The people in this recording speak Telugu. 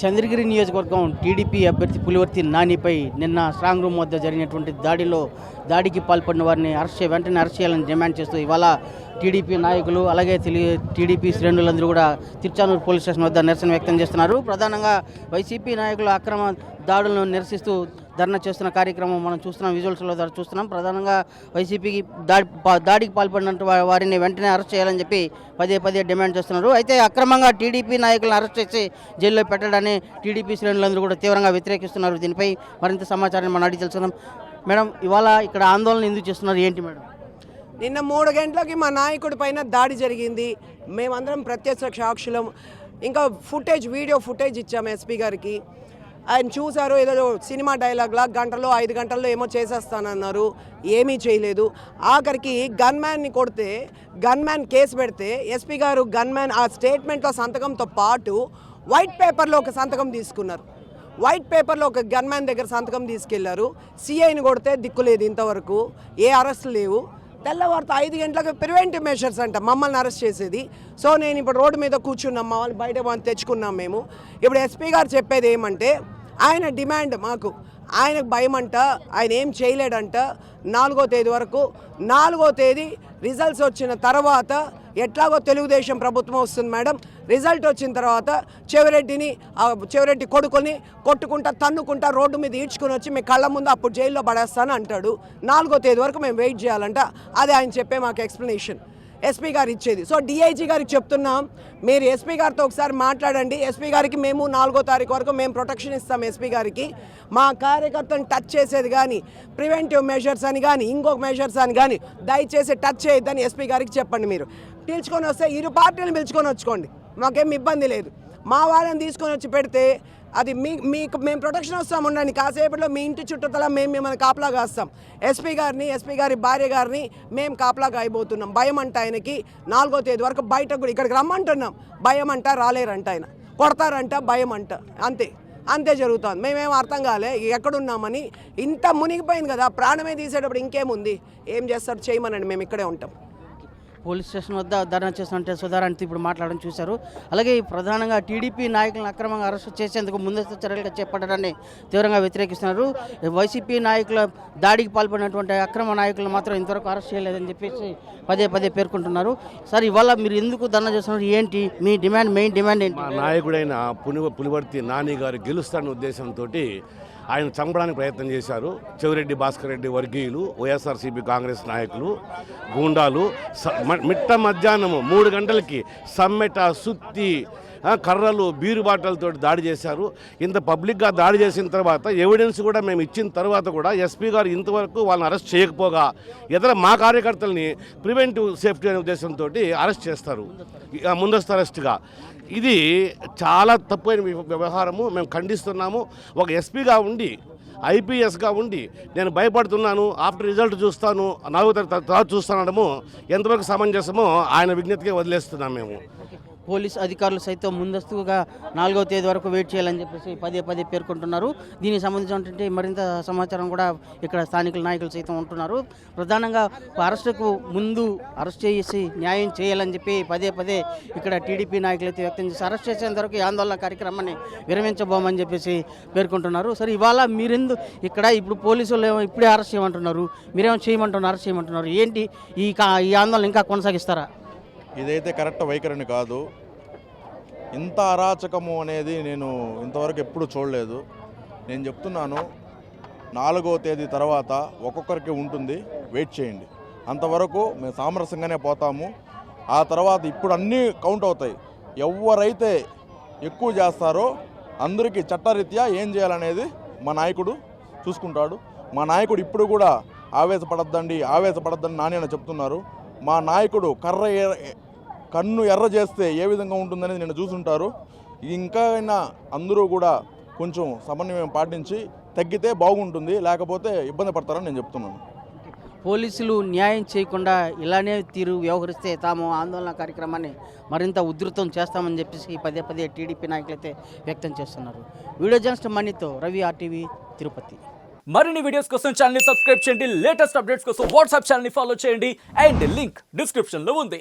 చంద్రగిరి నియోజకవర్గం టీడీపీ అభ్యర్థి పులివర్తి నానిపై నిన్న స్ట్రాంగ్ రూమ్ వద్ద జరిగినటువంటి దాడికి పాల్పడిన వారిని వెంటనే అరెస్ట్ చేయాలని డిమాండ్ చేస్తూ ఇవాళ టీడీపీ నాయకులు అలాగే టీడీపీ శ్రేణులందరూ కూడా తిరుచానూరు పోలీస్ స్టేషన్ వద్ద నిరసన వ్యక్తం చేస్తున్నారు. ప్రధానంగా వైసీపీ నాయకుల అక్రమ దాడులను నిరసిస్తూ ధర్నా చేస్తున్న కార్యక్రమం మనం చూస్తున్నాం, విజువల్స్లో చూస్తున్నాం. ప్రధానంగా వైసీపీకి దాడికి పాల్పడినట్టు వారిని వెంటనే అరెస్ట్ చేయాలని చెప్పి పదే డిమాండ్ చేస్తున్నారు. అయితే అక్రమంగా టీడీపీ నాయకులను అరెస్ట్ చేసి జైల్లో పెట్టడాన్ని టీడీపీ శ్రేణులందరూ కూడా తీవ్రంగా వ్యతిరేకిస్తున్నారు. దీనిపై మరింత సమాచారాన్ని మనం అడిగి తెలుసుకుందాం. మేడం, ఇవాళ ఇక్కడ ఆందోళన ఎందుకు చేస్తున్నారు, ఏంటి మేడం? నిన్న 3 గంటలకి మా నాయకుడి పైన దాడి జరిగింది. మేమందరం ప్రత్యక్ష సాక్షులం. ఇంకా వీడియో ఫుటేజ్ ఇచ్చాము ఎస్పీ గారికి. ఆయన చూశారు, ఏదో సినిమా డైలాగ్లా 5 గంటల్లో ఏమో చేసేస్తానన్నారు. ఏమీ చేయలేదు. ఆఖరికి గన్మ్యాన్ని కొడితే గన్మ్యాన్ కేసు పెడితే ఎస్పీ గారు గన్మ్యాన్ ఆ స్టేట్మెంట్లో సంతకంతో పాటు వైట్ పేపర్లో ఒక సంతకం తీసుకున్నారు. వైట్ పేపర్లో ఒక గన్మ్యాన్ దగ్గర సంతకం తీసుకెళ్లారు. సిఐని కొడితే దిక్కులేదు, ఇంతవరకు ఏ అరెస్టులు లేవు. తెల్లవారితో 5 గంటలకు ప్రివెంటివ్ మెషర్స్ అంట మమ్మల్ని అరెస్ట్ చేసేది. సో నేను ఇప్పుడు రోడ్డు మీద కూర్చున్నాం, మా వాళ్ళు బయట తెచ్చుకున్నాం మేము. ఇప్పుడు ఎస్పీ గారు చెప్పేది ఏమంటే, ఆయన డిమాండ్ మాకు, ఆయనకు భయం అంట, ఆయన ఏం చేయలేడంట. 4వ తేదీ వరకు, 4వ తేదీ రిజల్ట్స్ వచ్చిన తర్వాత ఎట్లాగో తెలుగుదేశం ప్రభుత్వం వస్తుంది మేడం. రిజల్ట్ వచ్చిన తర్వాత చెవిరెడ్డి కొడుకుని కొట్టుకుంటా తన్నుకుంటా రోడ్డు మీద ఈడ్చుకుని వచ్చి మీ కళ్ళ ముందు అప్పుడు జైల్లో పడేస్తాను అంటాడు. 4వ తేదీ వరకు మేము వెయిట్ చేయాలంట. అదే ఆయన చెప్పే మాకు ఎక్స్ప్లెనేషన్ ఎస్పీ గారు ఇచ్చేది. సో డిఐజీ గారికి చెప్తున్నాం, మీరు ఎస్పీ గారితో ఒకసారి మాట్లాడండి. ఎస్పీ గారికి మేము 4వ తారీఖు వరకు మేము ప్రొటెక్షన్ ఇస్తాం. ఎస్పీ గారికి మా కార్యకర్తను టచ్ చేసేది కానీ ప్రివెంటివ్ మెజర్స్ అని కానీ ఇంకొక మెజర్స్ అని కానీ దయచేసి టచ్ చేయొద్దని ఎస్పీ గారికి చెప్పండి. మీరు పిలుచుకొని వస్తే 2 పార్టీలను పిలుచుకొని వచ్చుకోండి, మాకేం ఇబ్బంది లేదు. మా వాళ్ళని తీసుకొని వచ్చి పెడితే అది మీకు మేము ప్రొటెక్షన్ వస్తాం. ఉండండి, కాసేపట్లో మీ ఇంటి చుట్టూతల మేము మిమ్మల్ని కాపలాగా వస్తాం. ఎస్పీ గారి భార్య గారిని మేము కాపలాగా అయిపోతున్నాం. భయం అంట ఆయనకి. 4వ తేదీ వరకు బయటకు కూడా ఇక్కడికి రమ్మంటున్నాం. భయం అంట, రాలేరంట, ఆయన కొడతారంట, భయం అంట. అంతే జరుగుతుంది. మేమేం అర్థం కాలే ఎక్కడున్నామని. ఇంత మునిగిపోయింది కదా, ప్రాణమే తీసేటప్పుడు ఇంకేముంది, ఏం చేస్తారు చేయమనండి, మేము ఇక్కడే ఉంటాం. పోలీస్ స్టేషన్ వద్ద ధర్నా చేస్తుంటే సుధారాణితో ఇప్పుడు మాట్లాడడం చూశారు. అలాగే ప్రధానంగా టీడీపీ నాయకులను అక్రమంగా అరెస్టు చేసేందుకు ముందస్తు చర్యలుగా చేపట్టడాన్ని తీవ్రంగా వ్యతిరేకిస్తున్నారు. వైసీపీ నాయకుల దాడికి పాల్పడినటువంటి అక్రమ నాయకులను మాత్రం ఇంతవరకు అరెస్ట్ చేయలేదని చెప్పేసి పదే పేర్కొంటున్నారు. సార్, ఇవాళ మీరు ఎందుకు ధర్నా చేస్తున్నారు, ఏంటి మీ మెయిన్ డిమాండ్ ఏంటి? మా నాయకుడైన పులివర్తి నాని గారు గెలుస్తారనే ఉద్దేశంతో ఆయన చంపడానికి ప్రయత్నం చేశారు. చెవిరెడ్డి భాస్కర్ రెడ్డి వర్గీయులు, వైఎస్ఆర్సీపీ కాంగ్రెస్ నాయకులు, గూండాలు మిట్ట మధ్యాహ్నం 3 గంటలకి సమ్మెట, సుత్తి, కర్రలు, బీరు బాటలతో దాడి చేశారు. ఇంత పబ్లిక్గా దాడి చేసిన తర్వాత ఎవిడెన్స్ కూడా మేము ఇచ్చిన తర్వాత కూడా ఎస్పీ గారు ఇంతవరకు వాళ్ళని అరెస్ట్ చేయకపోగా మా కార్యకర్తల్ని ప్రివెంటివ్ సేఫ్టీ అనే ఉద్దేశంతో అరెస్ట్ చేస్తారు, ముందస్తు అరెస్ట్గా. ఇది చాలా తప్పైన వ్యవహారము. మేము ఖండిస్తున్నాము. ఒక ఎస్పీగా ఉండి, ఐపీఎస్గా ఉండి నేను భయపడుతున్నాను, ఆఫ్టర్ రిజల్ట్ చూస్తాను, 4వ తర్వాత చూస్తానడము ఎంతవరకు సమంజసమో ఆయన విజ్ఞతకే వదిలేస్తున్నాం మేము. పోలీస్ అధికారులు సైతం ముందస్తుగా 4వ తేదీ వరకు వెయిట్ చేయాలని చెప్పేసి పదే పేర్కొంటున్నారు. దీనికి సంబంధించినటువంటి మరింత సమాచారం కూడా ఇక్కడ స్థానికుల నాయకులు సైతం ఉంటున్నారు. ప్రధానంగా అరెస్టుకు ముందు అరెస్ట్ చేసి న్యాయం చేయాలని చెప్పి పదే ఇక్కడ టీడీపీ నాయకులు అయితే వ్యక్తం చేసి అరెస్ట్ చేసేంత వరకు ఈ ఆందోళన కార్యక్రమాన్ని విరమించబోమని చెప్పేసి పేర్కొంటున్నారు. సరే, ఇవాళ ఇక్కడ ఇప్పుడు పోలీసులు ఇప్పుడే అరెస్ట్ చేయమంటున్నారు, మీరేమో అరెస్ట్ చేయమంటున్నారు, ఏంటి ఈ ఆందోళన ఇంకా కొనసాగిస్తారా? ఇదైతే కరెక్ట్ వైఖరిని కాదు. ఇంత అరాచకము అనేది నేను ఇంతవరకు ఎప్పుడు చూడలేదు. నేను చెప్తున్నాను, 4వ తేదీ తర్వాత ఒక్కొక్కరికి ఉంటుంది, వెయిట్ చేయండి. అంతవరకు మేము సామరస్యంగానే పోతాము. ఆ తర్వాత ఇప్పుడు అన్నీ కౌంట్ అవుతాయి. ఎవరైతే ఎక్కువ చేస్తారో అందరికీ చట్టరీత్యా ఏం చేయాలనేది మా నాయకుడు చూసుకుంటాడు. మా నాయకుడు ఇప్పుడు కూడా ఆవేశపడద్దని నాని చెప్తున్నారు. మా నాయకుడు కన్ను ఎర్ర చేస్తే ఏ విధంగా ఉంటుందనేది నేను చూసుంటారు. ఇంకా అందరూ కూడా కొంచెం సమన్వయం పాటించి తగ్గితే బాగుంటుంది, లేకపోతే ఇబ్బంది పడతారని నేను చెప్తున్నాను. పోలీసులు న్యాయం చేయకుండా ఇలానే వ్యవహరిస్తే తాము ఆందోళన కార్యక్రమాన్ని మరింత ఉధృతం చేస్తామని చెప్పేసి పదే టీడీపీ నాయకులైతే వ్యక్తం చేస్తున్నారు. వీడియో జర్నలిస్ట్ మణితో రవి, RTV, తిరుపతి. మరిన్ని వీడియోస్ కోసం ఛానల్ ని సబ్స్క్రైబ్ చేయండి. లేటెస్ట్ అప్డేట్స్ కోసం వాట్సాప్ ఛానల్ ని ఫాలో చేయండి. అండ్ లింక్ డిస్క్రిప్షన్ లో ఉంది.